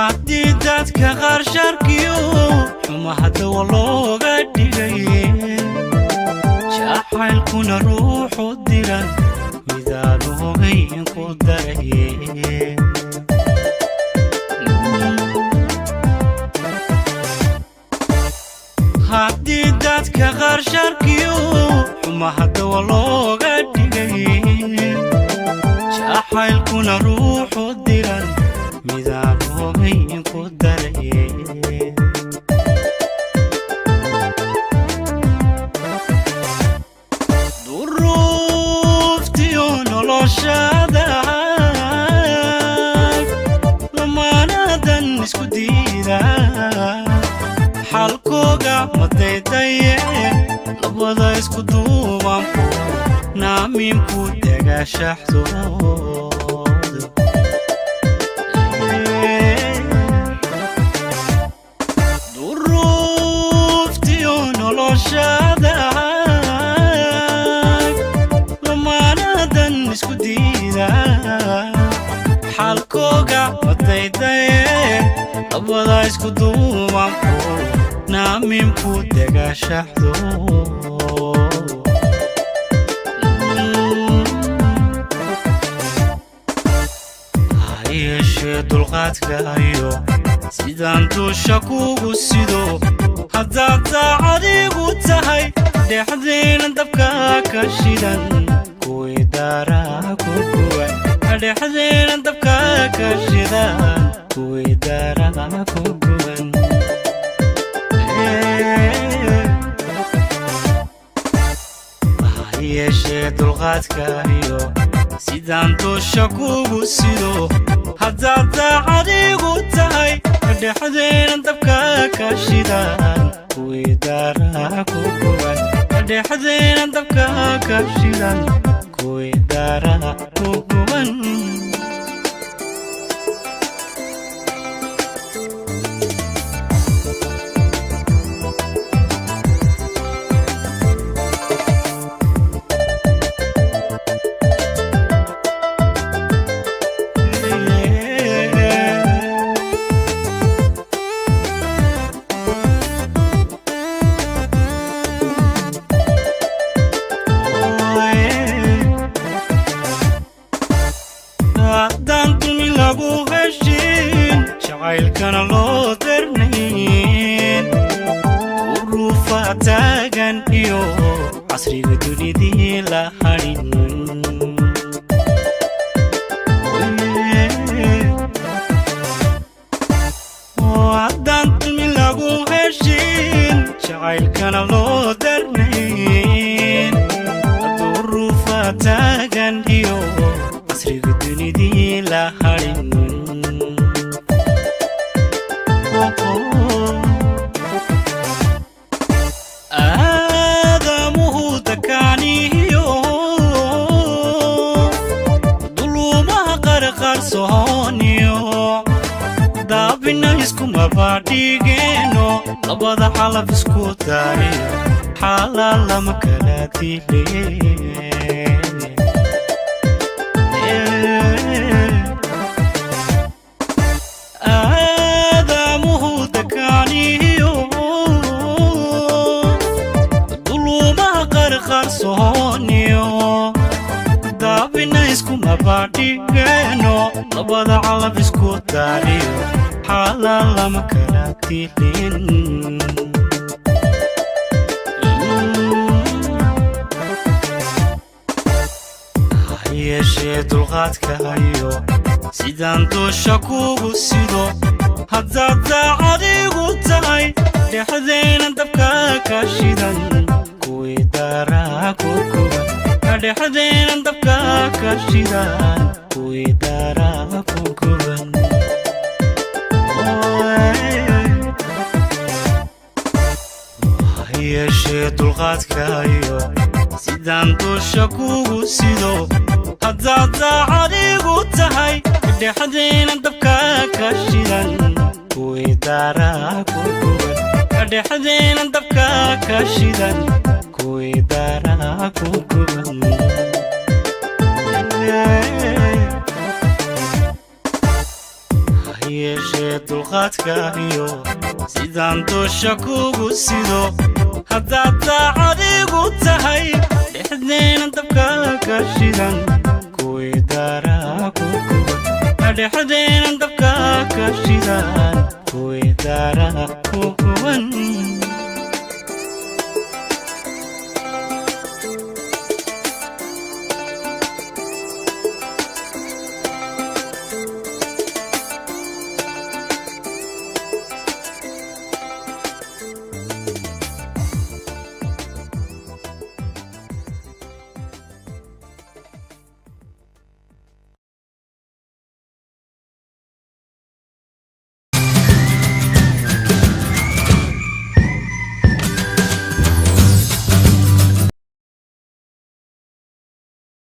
haddii dadka qaar sharkiyo xuma hadda walooga dhigaye jacaylkuna ruuxu diran midaanu hogayn ku daraye haddii dadka qaar sharkiyo xuma hadda walooga dhigaye jacaylkuna ruuxu diran midaanu hogayn ku daraye duruuftiyo noloshada lamaanadan isku diida xalkooga madaydaye labada isku duubanku naamiinku dagaashaxdooda duruuftiyo noloshada lamaanadan isku diida xalkooga madaydaye labada isku duubanku naamiinku dagaashaxdooda yeeshee dulqaadkaayo sidaan duusha kugu sido haddaad daacadigu tahay dhexdeena dabka ka shidan kuwii daaraa ku guban dhexdeena dabka ka shidan kuwii daaraa ku guban yeeshee dulqaadkaayo sidaan duusha kugu sido haddaad daacadigu tahay dhexdeena dabka ka shidan kuwii daaraa ku guban dhexdeena dabka ka shidan kuwii daaraa ku guban jacaylkana loo darnayn uruufa taagan iyo casriga dunidii la hadhin haddaan dulmi lagu heshin jacaylkana loo darnayn uruufa taagan iyo casriga dunidii la hadhin aadamuhu dakaaniyo dulumaha qarqarsooniyo daabina iskumaba dhigeeno labada xalaf isku daariyo xalaal lama kala dile qarsooniyo daabina iskumaba dhigeeno labada calaf isku daariyo xalaal lama kala dilin yeeshee dulqaadkaayo sidaan duusha kugu sido haddaad daacadigu tahay dhexdeena dabka ka shidan kuwii daaraa ku guban dhexdeena dabka ka shidan kuwii daaraa ku guban yeeshee dulqaadkaayo sidaan duusha kugu sido haddaad daacadigu tahay dhexdeena dabka ka shidan kuwii daaraa ku guban dhexdeena dabka ka shidan kuwii daaraa ku guban yeeshee dulqaadkaahiyo sidaan dusha kugu sido haddaad daacadigu tahay dhexdeena dabka ka shidan kuwii daaraa ku guban dhexdeena dabka ka shidan kuwii daaraa ku guban